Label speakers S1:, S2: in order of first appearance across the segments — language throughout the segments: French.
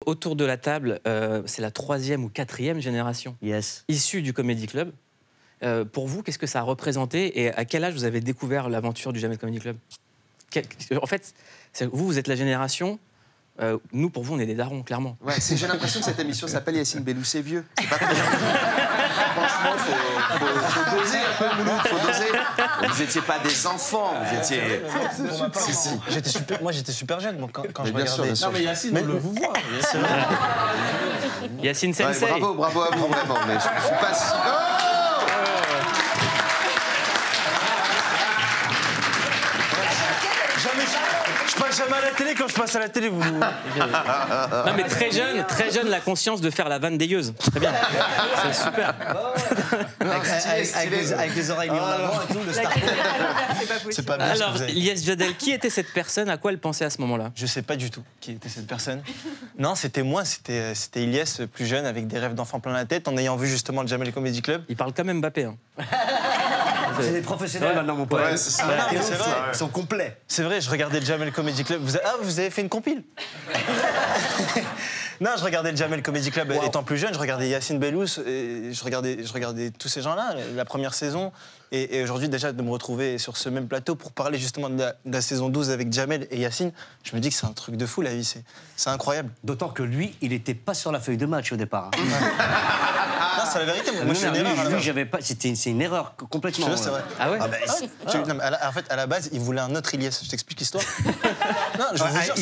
S1: autour de la table, c'est la 3e ou 4e génération issue du Comedy Club. Pour vous, qu'est-ce que ça a représenté et à quel âge vous avez découvert l'aventure du Jamel Comedy Club? En fait, vous êtes la génération. Nous, pour vous, on est des darons, clairement.
S2: Ouais, j'ai l'impression que cette émission s'appelle Yacine Bellou, c'est vieux. C'est pas très bien. Franchement, faut doser un peu, Mouloud, faut doser. Vous n'étiez pas des enfants, vous étiez...
S3: Moi, j'étais super jeune quand je
S2: bien
S3: regardais.
S2: sûr.
S4: Non, mais Yacine, on le vous voit.
S1: Yacine Sensei.
S2: Ouais, bravo à vous, vraiment. Mais je suis pas si...
S3: Je passe jamais à la télé. Quand je passe à la télé, vous...
S1: Non, mais très jeune, la conscience de faire la vanne dégueuse. Très bien. C'est super.
S5: Avec les oreilles mises en avant et tout, le star.
S3: C'est pas bien.
S1: Alors, Ilyes Jadel, qui était cette personne? À quoi elle pensait à ce moment-là?
S3: Je sais pas du tout qui était cette personne. Non, c'était moi, c'était Ilyes, plus jeune, avec des rêves d'enfant plein la tête, en ayant vu justement le Jamel Comedy Club.
S1: Il parle quand même Mbappé. Hein.
S5: C'est des professionnels maintenant, mon pote.
S2: Ouais, c'est ça.
S3: C'est vrai.
S5: Ils sont complets.
S3: C'est vrai, je regardais le Jamel Comedy Club. Vous avez fait une compile? Non, je regardais le Jamel Comedy Club étant plus jeune. Je regardais Yacine Bellous, et je regardais tous ces gens-là, la première saison. Et aujourd'hui, déjà, de me retrouver sur ce même plateau pour parler justement de la saison 12 avec Jamel et Yacine, je me dis que c'est un truc de fou, la vie. C'est incroyable.
S5: D'autant que lui, il n'était pas sur la feuille de match au départ. Hein.
S3: Non, c'est la vérité. Moi, je suis une erreur.
S5: Lui, j'avais pas. C'est une erreur complètement.
S3: C'est vrai.
S1: Ah ouais?
S3: Non, mais en fait, à la base, il voulait un autre Ilyes. Je t'explique l'histoire. Non, je vous jure.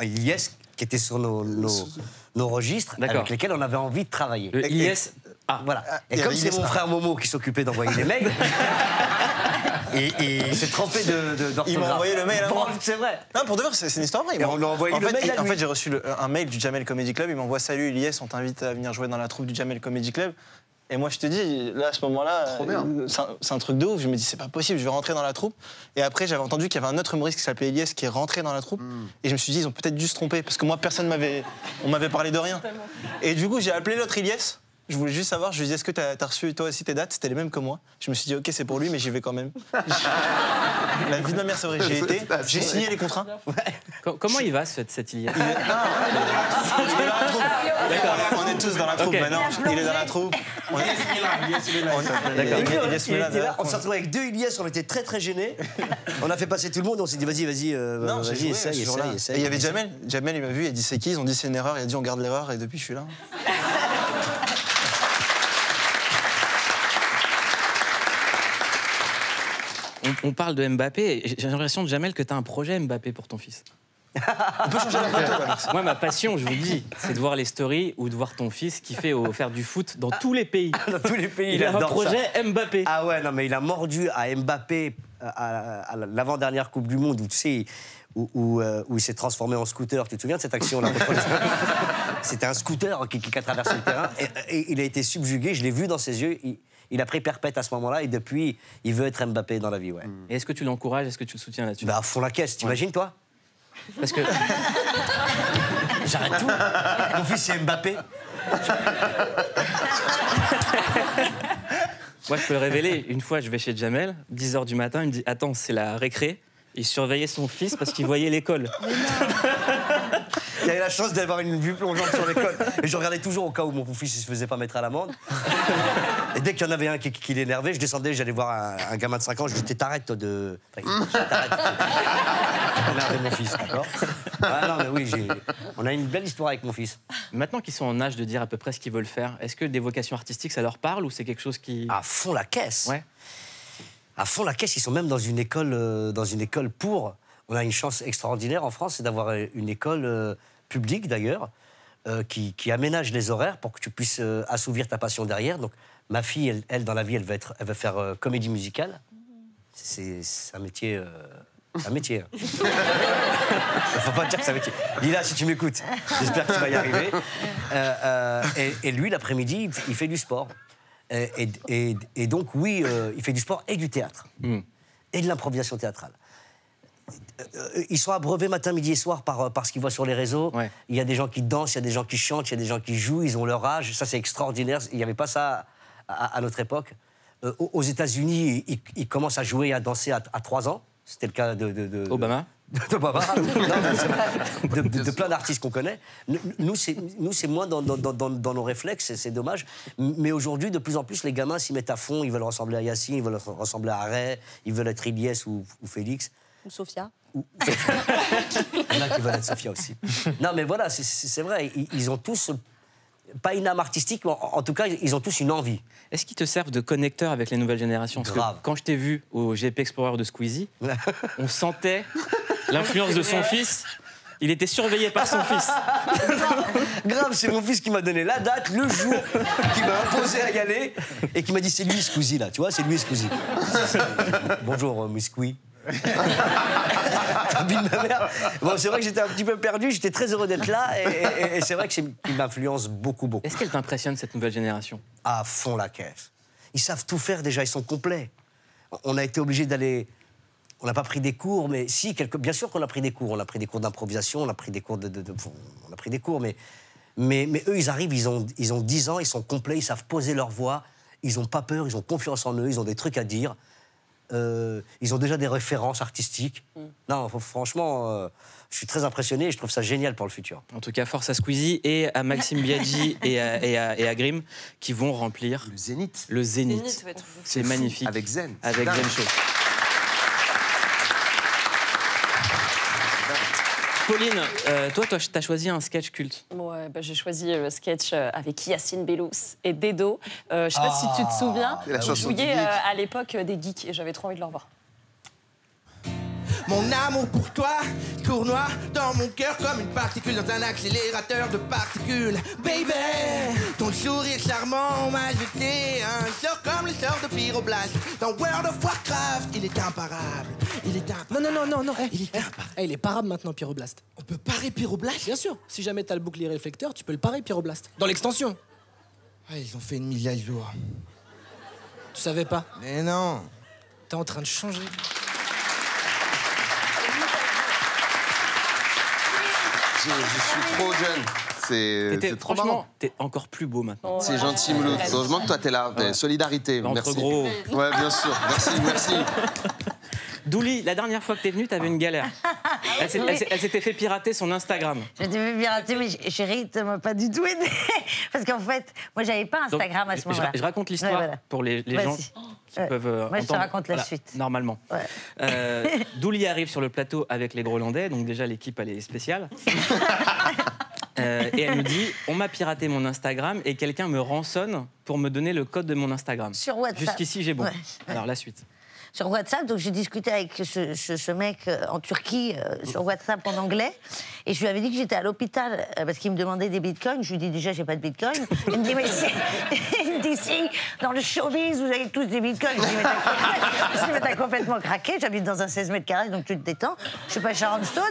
S5: Ilyes qui était sur nos registres, avec lesquels on avait envie de travailler.
S1: Le Ilyes.
S5: Voilà. Et comme c'est mon frère Momo qui s'occupait d'envoyer les mails, et il s'est trompé d'orthographe.
S3: Il m'a envoyé le mail à moi.
S5: C'est vrai.
S3: Non, pour de vrai, c'est une histoire vraie.
S5: Et on lui a envoyé le mail à lui.
S3: En fait, j'ai reçu un mail du Jamel Comedy Club. Il m'envoie: salut Ilyes, on t'invite à venir jouer dans la troupe du Jamel Comedy Club. Et moi, je te dis, là, à ce moment-là, c'est un truc de ouf. Je me dis, c'est pas possible, je vais rentrer dans la troupe. Et après, j'avais entendu qu'il y avait un autre humoriste qui s'appelait Ilyes qui est rentré dans la troupe. Et je me suis dit, ils ont peut-être dû se tromper. Parce que moi, on m'avait parlé de rien. Et du coup, j'ai appelé l'autre Ilyes. Je voulais juste savoir, je lui ai dit, est-ce que t'as reçu toi aussi tes dates? C'était les mêmes que moi. Je me suis dit, ok, c'est pour lui, mais j'y vais quand même. La vie de ma mère, c'est vrai, j'y ai été. J'ai signé les contrats.
S1: Comment il va, cet Ilyes?
S3: Il est dans la troupe. On est tous dans la troupe maintenant. Il est dans la troupe.
S5: On s'est retrouvé avec deux Ilyes, on était très très gênés. On a fait passer tout le monde, on s'est dit vas-y, essaye.
S3: Et il y avait Jamel. Jamel, il m'a vu, il a dit c'est qui? Ils ont dit c'est une erreur. Il a dit on garde l'erreur, et depuis je suis là.
S1: On parle de Mbappé. J'ai l'impression, Jamel, que tu as un projet Mbappé pour ton fils.
S3: On peut changer la photo, là.
S1: Moi, ma passion, je vous le dis, c'est de voir les stories ou de voir ton fils kiffer faire du foot dans tous les pays.
S5: Dans tous les pays,
S1: il a un projet Mbappé.
S5: Ah ouais, non, mais il a mordu à Mbappé à l'avant-dernière Coupe du Monde, où tu sais, où il s'est transformé en scooter. Tu te souviens de cette action-là? C'était un scooter qui a traversé le terrain. Et il a été subjugué, je l'ai vu dans ses yeux. Il a pris perpète à ce moment-là et depuis, il veut être Mbappé dans la vie, ouais.
S1: Et est-ce que tu l'encourages? Est-ce que tu le soutiens là-dessus?
S5: Bah, à fond la caisse, t'imagines, toi?
S1: Parce que...
S5: J'arrête tout. Mon fils, c'est Mbappé.
S1: Moi, je peux le révéler. Une fois, je vais chez Jamel, 10h du matin, il me dit « Attends, c'est la récré ». Il surveillait son fils parce qu'il voyait l'école.
S5: Il avait la chance d'avoir une vue plongeante sur l'école. Et je regardais toujours au cas où mon fils ne se faisait pas mettre à l'amende. Et dès qu'il y en avait un qui l'énervait, je descendais, j'allais voir un gamin de 5 ans, je lui disais t'arrêtes toi de... T'arrêtes. Énerver mon fils, d'accord? Ah non, mais oui, on a une belle histoire avec mon fils.
S1: Maintenant qu'ils sont en âge de dire à peu près ce qu'ils veulent faire, est-ce que des vocations artistiques, ça leur parle ou c'est quelque chose qui...
S5: À fond la caisse.
S1: Ouais.
S5: À fond la caisse, ils sont même dans une école pour... On a une chance extraordinaire en France, c'est d'avoir une école publique d'ailleurs, qui aménage les horaires pour que tu puisses assouvir ta passion derrière. Donc ma fille, elle dans la vie, elle va faire comédie musicale. C'est un métier... un métier. Hein. Faut pas dire que c'est un métier. Lila, si tu m'écoutes, j'espère que tu vas y arriver. Et lui, l'après-midi, il fait du sport. Et donc, oui, il fait du sport et du théâtre. Et de l'improvisation théâtrale. Ils sont abreuvés matin, midi et soir par ce qu'ils voient sur les réseaux. Ouais. Il y a des gens qui dansent, il y a des gens qui chantent, il y a des gens qui jouent, ils ont leur âge. Ça, c'est extraordinaire. Il n'y avait pas ça à notre époque. Aux États-Unis, ils commencent à jouer et à danser à 3 ans. C'était le cas de Baba, de plein d'artistes qu'on connaît. Nous, c'est moins dans nos réflexes, c'est dommage. Mais aujourd'hui, de plus en plus, les gamins s'y mettent à fond. Ils veulent ressembler à Yacine, ils veulent ressembler à Ray, ils veulent être Ilyes ou Félix.
S4: Ou Sophia.
S5: Il y en a qui veulent être Sophia aussi. Non, mais voilà, c'est vrai. Ils ont tous, pas une âme artistique, mais en tout cas, ils ont tous une envie.
S1: Est-ce qu'ils te servent de connecteur avec les nouvelles générations? Parce
S5: Grave.
S1: que quand je t'ai vu au GP Explorer de Squeezie, on sentait l'influence de son fils. Il était surveillé par son fils.
S5: Grave, c'est mon fils qui m'a donné la date, le jour, qui m'a imposé à y aller et qui m'a dit c'est lui Squeezie là, tu vois, c'est lui Squeezie. Bonjour, Miss Squee. T'as vu ma mère. Bon, c'est vrai que j'étais un petit peu perdu, j'étais très heureux d'être là et c'est vrai que il m'influence beaucoup.
S1: Est-ce qu'elle t'impressionne, cette nouvelle génération?
S5: À fond la caisse. Ils savent tout faire déjà, ils sont complets. On a été obligé d'aller... On n'a pas pris des cours, mais si, bien sûr qu'on a pris des cours. On a pris des cours d'improvisation, on a pris des cours on a pris des cours, mais eux, ils arrivent, ils ont 10 ans, ils sont complets, ils savent poser leur voix, ils n'ont pas peur, ils ont confiance en eux, ils ont des trucs à dire. Ils ont déjà des références artistiques. Non, franchement, je suis très impressionné et je trouve ça génial pour le futur.
S1: En tout cas, force à Squeezie et à Maxime Biaggi et à Grimm qui vont remplir
S2: Le Zénith.
S1: le Zénith. C'est magnifique.
S2: Avec Zen.
S1: Avec
S2: Dingue.
S1: Zen Show. Pauline, toi, t'as choisi un sketch culte.
S4: Ouais, j'ai choisi le sketch avec Yacine Bellous et Dedo. Je sais pas si tu te souviens.
S2: La
S4: Je
S2: chanson du
S4: jouais
S2: geek.
S4: à l'époque des geeks et j'avais trop envie de le revoir.
S6: Mon amour pour toi cournoie dans mon cœur comme une particule dans un accélérateur de particules. Baby, ton sourire charmant m'a jeté un sort comme le sort de Pyroblast. Dans World of Warcraft, il est imparable. Il est imparable.
S7: Non.
S6: Il est imparable.
S7: Il est parable maintenant, Pyroblast.
S6: On peut parer Pyroblast?
S7: Bien sûr, si jamais t'as le bouclier réflecteur, tu peux le parer, Pyroblast. Dans l'extension.
S6: Ah, ils ont fait une mise à jour.
S7: Tu savais pas?
S6: Mais non.
S7: T'es en train de changer.
S2: Je suis trop jeune. C'est trop marrant.
S1: Franchement, t'es encore plus beau maintenant.
S2: C'est gentil, Mouloud. Heureusement que toi, t'es là. Solidarité.
S1: Entre
S2: Merci.
S1: gros.
S2: Ouais, bien sûr. Merci.
S1: Douli, la dernière fois que t'es venue, t'avais une galère. Elle s'était fait pirater son Instagram.
S8: Je t'ai fait pirater, mais chérie, ça m'a pas du tout aidé. Parce qu'en fait, moi, j'avais pas Instagram à ce moment-là.
S1: Je raconte l'histoire pour les gens qui peuvent
S8: moi, je te
S1: entendre.
S8: raconte la
S1: Voilà,
S8: suite.
S1: Normalement.
S8: Ouais.
S1: Douli arrive sur le plateau avec les Grolandais, donc déjà l'équipe, elle est spéciale. Et elle nous dit, on m'a piraté mon Instagram et quelqu'un me rançonne pour me donner le code de mon Instagram.
S8: Sur WhatsApp.
S1: Jusqu'ici, j'ai bon.
S8: Ouais.
S1: Alors, la suite.
S8: Sur WhatsApp, donc j'ai discuté avec ce mec en Turquie sur WhatsApp en anglais, et je lui avais dit que j'étais à l'hôpital parce qu'il me demandait des bitcoins. Je lui dis déjà j'ai pas de bitcoin. Il me dit mais il me dit si dans le showbiz vous avez tous des bitcoins. Je lui dis mais t'as complètement craqué. J'habite dans un 16 mètres carrés donc tu te détends. Je suis pas Sharon Stone.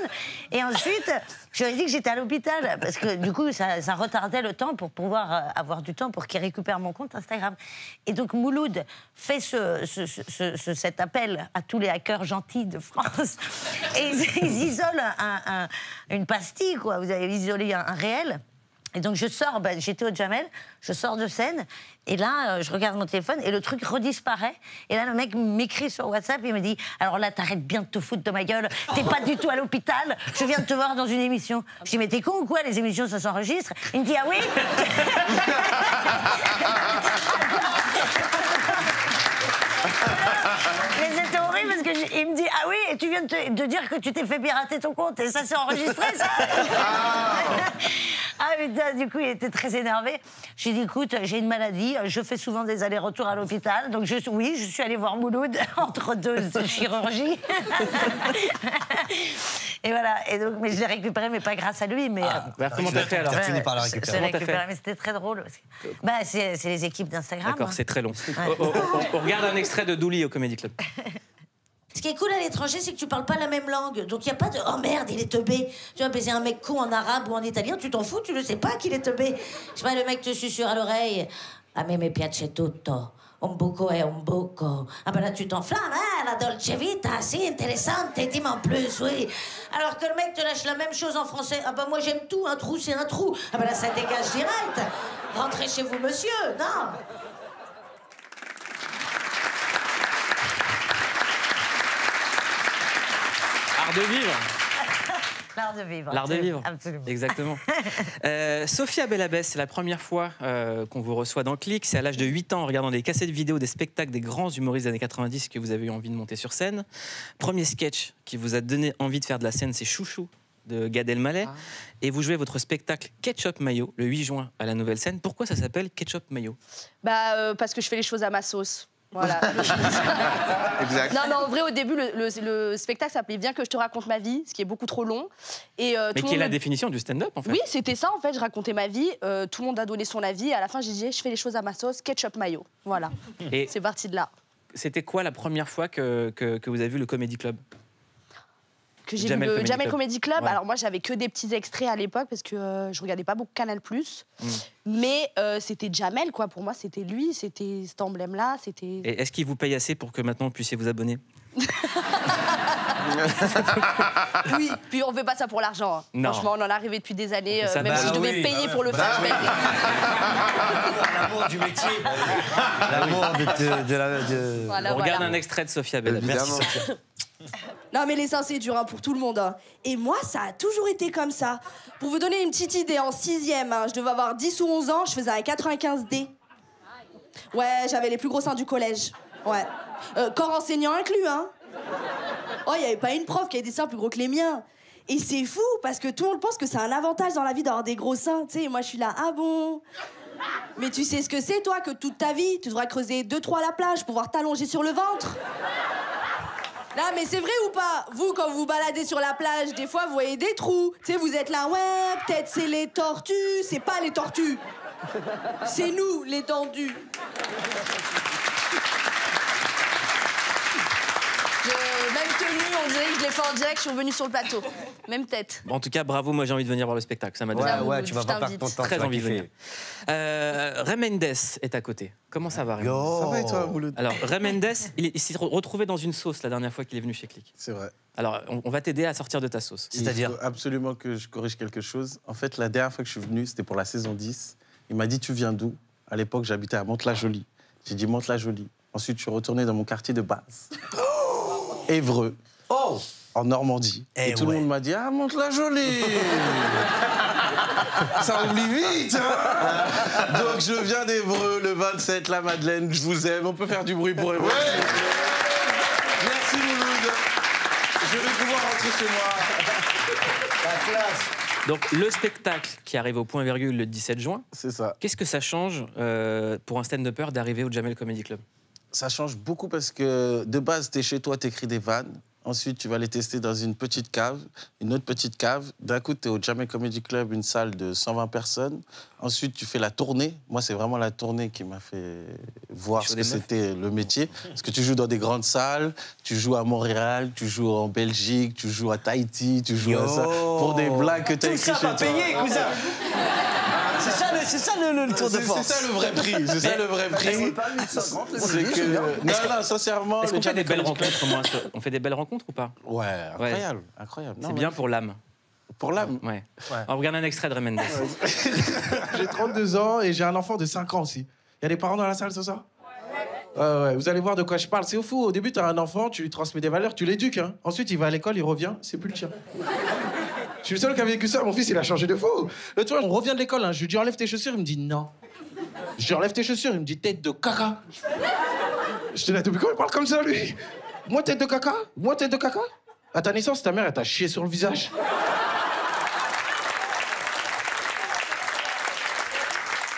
S8: Et ensuite je lui ai dit que j'étais à l'hôpital parce que du coup ça retardait le temps pour pouvoir avoir du temps pour qu'il récupère mon compte Instagram. Et donc Mouloud fait cet appel à tous les hackers gentils de France. Et ils isolent une pastille, quoi. Vous avez isolé un réel. Et donc je sors, j'étais au Jamel, je sors de scène, et là, je regarde mon téléphone, et le truc redisparaît. Et là, le mec m'écrit sur WhatsApp, il me dit « Alors là, t'arrêtes bien de te foutre de ma gueule, t'es pas du tout à l'hôpital, je viens de te voir dans une émission. » Je dis « Mais t'es con ou quoi, les émissions, ça s'enregistre ?» Il me dit « Ah oui ?» Mais c'était horrible parce qu'il me dit « Ah oui, et tu viens de dire que tu t'es fait pirater ton compte, et ça s'est enregistré, ça ?» Ah putain, du coup, il était très énervé. J'ai dit, écoute, j'ai une maladie, je fais souvent des allers-retours à l'hôpital, donc je suis allée voir Mouloud entre deux chirurgies. Et voilà, et donc, mais je l'ai récupéré, mais pas grâce à lui. Mais,
S1: comment t'as fait alors?
S5: T'as fini par la récupérer.
S1: Comment t'as fait?
S8: Mais c'était très drôle. Parce que, c'est les équipes d'Instagram.
S1: D'accord, c'est très long. On regarde un extrait de Douli au Comedy Club.
S8: Ce qui est cool à l'étranger, c'est que tu parles pas la même langue. Donc il n'y a pas de « Oh merde, il est teubé ». Tu vas baiser un mec con en arabe ou en italien, tu t'en fous, tu ne sais pas qu'il est teubé. Je sais pas, le mec te susurre à l'oreille « A me piace tutto, un buco e un buco ». Ah ben là, tu t'enflammes, hein, la dolce vita, si intéressante, dis-moi en plus, oui. Alors que le mec te lâche la même chose en français. Ah ben moi j'aime tout, un trou c'est un trou. Ah ben là, ça dégage direct. Rentrez chez vous, monsieur, non.
S1: L'art de vivre.
S8: L'art de vivre.
S1: L'art de vivre.
S8: Absolument.
S1: Exactement. Sophia Bellabès, c'est la première fois qu'on vous reçoit dans Click. C'est à l'âge de 8 ans, en regardant des cassettes vidéo des spectacles des grands humoristes des années 90 que vous avez eu envie de monter sur scène. Premier sketch qui vous a donné envie de faire de la scène, c'est Chouchou de Gad Elmaleh. Et vous jouez votre spectacle Ketchup Mayo le 8 juin à la Nouvelle Scène. Pourquoi ça s'appelle Ketchup Mayo?
S9: Parce que je fais les choses à ma sauce. Voilà.
S2: Exact.
S9: Non, mais en vrai, au début, le spectacle s'appelait Viens que je te raconte ma vie, ce qui est beaucoup trop long. Et,
S1: mais qui est la définition du stand-up, en fait.
S9: Oui, c'était ça, en fait. Je racontais ma vie. Tout le monde a donné son avis. Et à la fin, j'ai dit, je fais les choses à ma sauce, ketchup mayo. Voilà. Et c'est parti de là.
S1: C'était quoi la première fois que vous avez vu le Comedy Club?
S9: Que j'ai vu le Jamel Comedy Club.
S1: Ouais.
S9: Alors moi, j'avais que des petits extraits à l'époque parce que je regardais pas beaucoup Canal+. Mais c'était Jamel, quoi. Pour moi, c'était lui, c'était cet emblème-là.
S1: Et est-ce qu'il vous paye assez pour que maintenant vous puissiez vous abonner?
S9: Oui, puis on fait pas ça pour l'argent. Hein. Franchement, on en est arrivé depuis des années. Même si je devais payer pour le faire, je paierais.
S5: L'amour du métier. L'amour de
S1: Voilà, on regarde un extrait de Sophia Bellabès.
S5: Merci, Sophia.
S10: Non mais les seins c'est dur hein, pour tout le monde. Hein. Et moi ça a toujours été comme ça. Pour vous donner une petite idée, en 6e, hein, je devais avoir 10 ou 11 ans, je faisais un 95D. Ouais, j'avais les plus gros seins du collège. Ouais. Corps enseignant inclus, hein. Oh, il n'y avait pas une prof qui avait des seins plus gros que les miens. Et c'est fou parce que tout le monde pense que c'est un avantage dans la vie d'avoir des gros seins. Tu sais, moi je suis là, ah bon? Mais tu sais ce que c'est toi, que toute ta vie, tu devras creuser 2-3 à la plage pour pouvoir t'allonger sur le ventre? Non mais c'est vrai ou pas? Vous, quand vous vous baladez sur la plage, des fois vous voyez des trous. Tu sais, vous êtes là, ouais, peut-être c'est les tortues. C'est pas les tortues. C'est nous, les tendus.
S9: Même tenue, on dirait que je l'ai fait en direct, je suis revenue sur le plateau. Même tête.
S1: En tout cas, bravo, moi j'ai envie de venir voir le spectacle. Ça m'a donné
S5: Ouais, tu vas pas perdre ton temps.
S1: très envie de venir. Ray Mendes est à côté. Comment ça va, Ray Mendes?
S3: Ça va et toi, Mouloud?
S1: Alors, Ray Mendes, il s'est retrouvé dans une sauce la dernière fois qu'il est venu chez Click.
S11: C'est vrai.
S1: Alors, on va t'aider à sortir de ta sauce.
S11: C'est-à-dire? Il faut absolument que je corrige quelque chose. En fait, la dernière fois que je suis venu, c'était pour la saison 10. Il m'a dit, tu viens d'où? À l'époque, j'habitais à Mantes-la-Jolie. J'ai dit Mantes-la-Jolie. Ensuite, je suis retourné dans mon quartier de base. Évreux.
S5: Oh!
S11: En Normandie. Et tout le monde m'a dit, ah, Mantes-la-Jolie! Ça oublie vite, hein. Donc, je viens d'Évreux, le 27, la Madeleine. Je vous aime. On peut faire du bruit pour Évreux. Ouais. Merci, Mouloud. Je vais pouvoir rentrer chez moi.
S5: La classe.
S1: Donc, le spectacle qui arrive au point virgule le 17 juin.
S11: C'est ça.
S1: Qu'est-ce que ça change pour un stand-upper d'arriver au Jamel Comedy Club?
S11: Ça change beaucoup parce que de base, t'es chez toi, t'écris des vannes. Ensuite, tu vas les tester dans une petite cave, une autre petite cave. D'un coup, tu es au Jamel Comedy Club, une salle de 120 personnes. Ensuite, tu fais la tournée. Moi, c'est vraiment la tournée qui m'a fait voir ce que c'était le métier. Parce que tu joues dans des grandes salles, tu joues à Montréal, tu joues en Belgique, tu joues à Tahiti, tu joues à ça. Pour des blagues que tu as écrites chez toi.
S5: Tout ça va payer, cousin. C'est ça le tour de force.
S11: C'est ça le vrai prix. C'est ça le vrai prix.
S3: C'est pas 1050 le
S11: C'est que... Non, sincèrement...
S1: Est-ce qu'on fait des belles rencontres, moi? On fait des belles rencontres ou pas?
S11: Ouais, incroyable. Incroyable.
S1: C'est bien pour l'âme.
S11: Pour l'âme?
S1: Ouais. On regarde un extrait de Ray Mendes.
S6: J'ai 32 ans et j'ai un enfant de 5 ans aussi. Il y a des parents dans la salle ce soir? Ouais, vous allez voir de quoi je parle. C'est fou. Au début, tu as un enfant, tu lui transmets des valeurs, tu l'éduques. Hein. Ensuite, il va à l'école, il revient, c'est plus le tien. Je suis le seul qui a vécu ça. Mon fils, il a changé de fou. L'autre fois, on revient de l'école. Hein. Je lui dis enlève tes chaussures. Il me dit non. Je lui enlève tes chaussures. Il me dit tête de caca. Je te dis depuis quand il parle comme ça, lui? Moi, tête de caca? Moi, tête de caca? À ta naissance, ta mère, elle t'a chié sur le visage.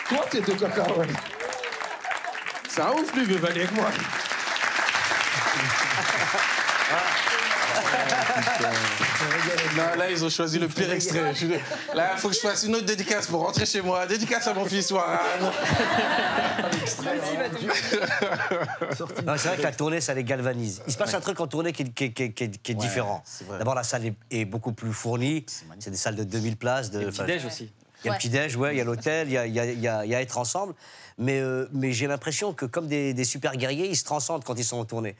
S6: Toi, tête de caca, ouais. C'est un ouf, lui, il veut valer avec moi.
S11: Non, là, ils ont choisi le pire extrait. Là, il faut que je fasse une autre dédicace pour rentrer chez moi. Dédicace à mon fils, Warren.
S5: C'est vrai que la tournée, ça les galvanise. Il se passe un truc en tournée qui est différent. D'abord, la salle est beaucoup plus fournie. C'est des salles de 2000 places.
S1: Il y a le petit-déj aussi.
S5: Il y a le petit-déj, ouais, il y a l'hôtel, il y a être ensemble. Mais j'ai l'impression que comme des super guerriers, ils se transcendent quand ils sont en tournée.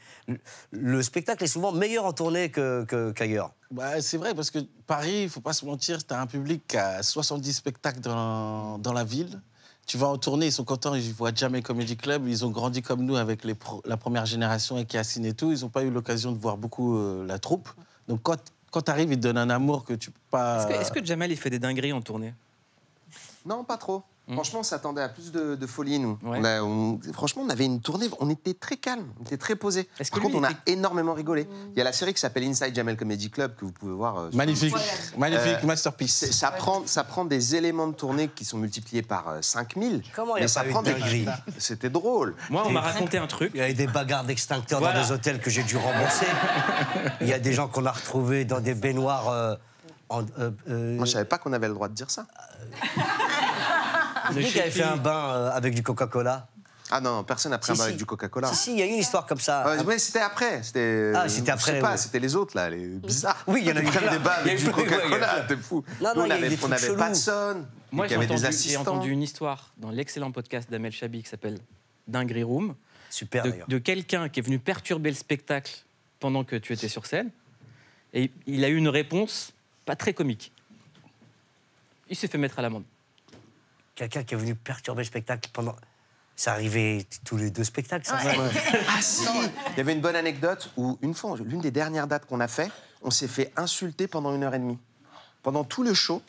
S5: Le spectacle est souvent meilleur en tournée qu'ailleurs.
S11: Bah, c'est vrai, parce que Paris, il ne faut pas se mentir, tu as un public qui a 70 spectacles dans la ville. Tu vas en tournée, ils sont contents, ils voient Jamel Comedy Club. Ils ont grandi comme nous avec la première génération avec Yacine et tout. Ils n'ont pas eu l'occasion de voir beaucoup la troupe. Donc quand quand t'arrives, il te donne un amour que tu peux pas...
S1: Est-ce que Jamel, il fait des dingueries en tournée?
S2: Non, pas trop. Franchement, on s'attendait à plus de folie, nous.
S1: Ouais.
S2: Franchement, on avait une tournée, on était très calme, on était très posé. Par contre,
S1: lui,
S2: on a énormément rigolé. Il y a la série qui s'appelle Inside Jamel Comedy Club, que vous pouvez voir.
S11: Magnifique, magnifique, masterpiece.
S2: Ça prend des éléments de tournée qui sont multipliés par 5000.
S5: Comment il y a pas eu de dinguerie?
S2: C'était drôle.
S1: Moi, on m'a raconté un truc.
S5: Il y avait des bagarres d'extincteurs dans des hôtels que j'ai dû rembourser. Il y a des gens qu'on a retrouvés dans des baignoires...
S2: Moi, je savais pas qu'on avait le droit de dire ça.
S5: Qui avait fait un bain avec du Coca-Cola?
S2: Ah non, personne n'a pris un bain avec du Coca-Cola.
S5: Si, il y a eu une histoire comme ça.
S2: Ouais, c'était après. C'était après. Je sais pas, c'était les autres, là, les bizarres.
S5: Oui, il y en a eu
S2: plein. Des bains avec du Coca-Cola, t'es fou.
S5: Non,
S2: Nous,
S5: il y a eu des
S2: on n'avait
S5: trucs
S2: pas de
S5: chelous.
S2: son.
S1: Moi,
S2: il y avait des
S1: j'ai
S2: assistants.
S1: entendu une histoire dans l'excellent podcast d'Amel Chabi qui s'appelle Dinguerie Room.
S5: Super,
S1: de quelqu'un qui est venu perturber le spectacle pendant que tu étais sur scène. Et il a eu une réponse pas très comique. Il s'est fait mettre à l'amende.
S5: Quelqu'un qui est venu perturber le spectacle pendant... Ça arrivait tous les 2 spectacles, ça.
S2: Ouais. Ah si. Il y avait une bonne anecdote où, une fois, l'une des dernières dates qu'on a fait, on s'est fait insulter pendant 1h30. Pendant tout le show,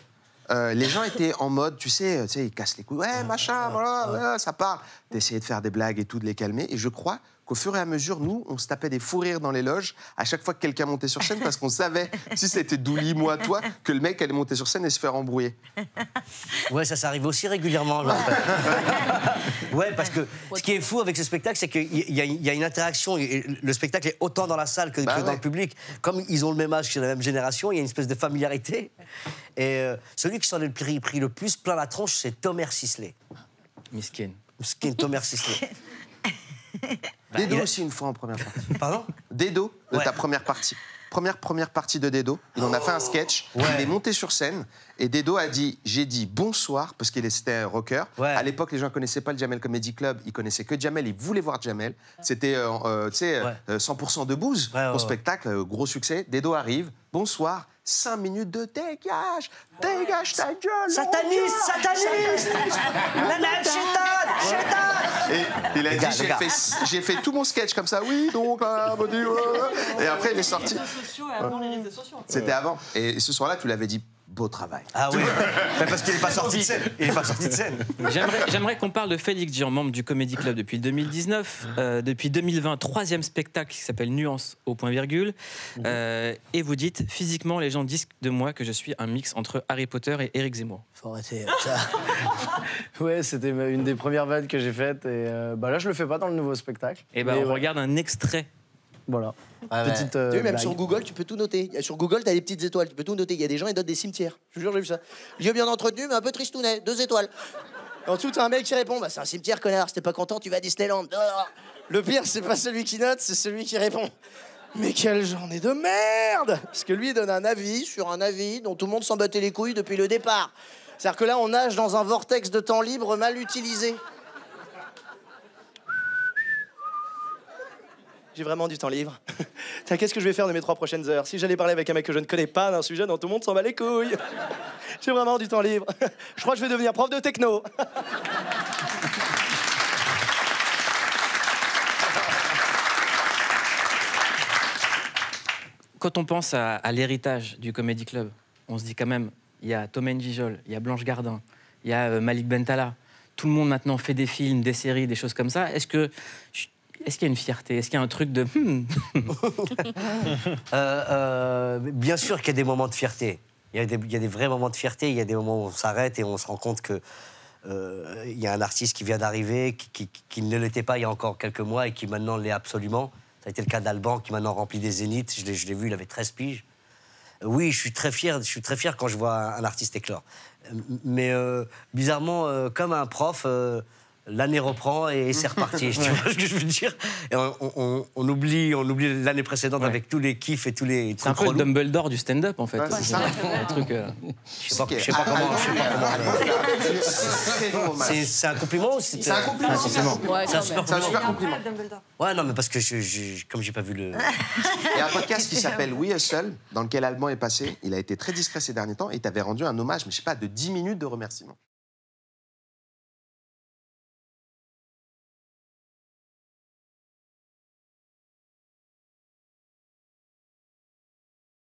S2: les gens étaient en mode, tu sais, ils cassent les couilles. Ouais, machin, voilà, ça part. D'essayer de faire des blagues et tout, de les calmer. Et je crois qu'au fur et à mesure, nous, on se tapait des fous rires dans les loges à chaque fois que quelqu'un montait sur scène parce qu'on savait, si c'était Douli, moi, toi, que le mec allait monter sur scène et se faire embrouiller.
S5: Ouais, ça arrive aussi régulièrement. Ouais, parce que ce qui est fou avec ce spectacle, c'est qu'il y a une interaction. Le spectacle est autant dans la salle que dans le public. Comme ils ont le même âge, que la même génération, il y a une espèce de familiarité. Et celui qui s'en est pris le plus plein la tronche, c'est Tomer Sisley.
S1: Miskin.
S5: Tomer Sisley.
S2: Dedo aussi une fois en première partie.
S5: Pardon?
S2: Dedo, de ta première partie. Première partie de Dedo. Il en a fait un sketch. Ouais. Il est monté sur scène et Dedo a dit, j'ai dit bonsoir parce qu'il était rocker. Ouais. À l'époque, les gens connaissaient pas le Jamel Comedy Club. Ils connaissaient que Jamel. Ils voulaient voir Jamel. C'était, 100% de bouse au spectacle, gros succès. Dedo arrive. Bonsoir. 5 minutes de dégage ta gueule.
S5: Sataniste.
S2: Et il a dit, j'ai fait tout mon sketch comme ça. Oui, donc, et après il est sorti. C'était avant. Et ce soir-là, tu l'avais dit. Beau travail.
S5: Ah oui, parce qu'il n'est pas sorti de scène. Il n'est pas sorti de scène.
S1: J'aimerais qu'on parle de Félix Gian, membre du Comedy Club depuis 2019. Depuis 2020, 3e spectacle qui s'appelle Nuance au point virgule. Et vous dites, physiquement, les gens disent de moi que je suis un mix entre Harry Potter et Éric Zemmour.
S12: Faut arrêter ça. Ouais, c'était une des premières vannes que j'ai faites. Et là, je le fais pas dans le nouveau spectacle.
S1: Et on regarde un extrait.
S12: Voilà.
S7: Petite, tu sais, même sur Google, tu peux tout noter. Sur Google, tu as des petites étoiles, tu peux tout noter. Il y a des gens, ils donnent des cimetières. Je vous jure, j'ai vu ça. Lieu bien entretenu, mais un peu tristounet, 2 étoiles. Et en dessous, t'as un mec qui répond, bah c'est un cimetière, connard, si t'es pas content, tu vas à Disneyland. Le pire, c'est pas celui qui note, c'est celui qui répond. Mais quelle journée de merde! Parce que lui, il donne un avis sur un avis dont tout le monde s'en battait les couilles depuis le départ. C'est-à-dire que là, on nage dans un vortex de temps libre mal utilisé. J'ai vraiment du temps libre. Qu'est-ce que je vais faire de mes 3 prochaines heures? Si j'allais parler avec un mec que je ne connais pas d'un sujet dont tout le monde s'en bat les couilles. J'ai vraiment du temps libre. Je crois que je vais devenir prof de techno.
S1: Quand on pense à l'héritage du Comedy Club, on se dit quand même, il y a Tom Njijol, il y a Blanche Gardin, il y a Malik Bentala. Tout le monde maintenant fait des films, des séries, des choses comme ça. Est-ce qu'il y a une fierté? Est-ce qu'il y a un truc de...
S5: Bien sûr qu'il y a des moments de fierté. Il y a des vrais moments de fierté. Il y a des moments où on s'arrête et on se rend compte que il y a un artiste qui vient d'arriver, qui ne l'était pas il y a encore quelques mois et qui maintenant l'est absolument. Ça a été le cas d'Alban, qui maintenant remplit des zéniths. Je l'ai vu, il avait 13 piges. Oui, je suis très fier quand je vois un artiste éclore. Mais bizarrement, comme un prof... l'année reprend et c'est reparti. Tu vois ce que je veux dire? Et on oublie l'année précédente avec tous les kiffs et tous les trucs.
S1: C'est un peu le Dumbledore du stand-up, en fait.
S2: Ouais, c'est ça.
S1: Un truc,
S5: je sais pas comment. C'est un compliment ou
S2: c'est un compliment.
S5: C'est un super
S2: compliment.
S5: Ouais, non, mais parce que comme j'ai pas vu le...
S2: Il y a un podcast qui s'appelle We Hustle, dans lequel Alban est passé. Il a été très discret ces derniers temps et t'avait rendu un hommage, mais je sais pas, de 10 minutes de remerciement.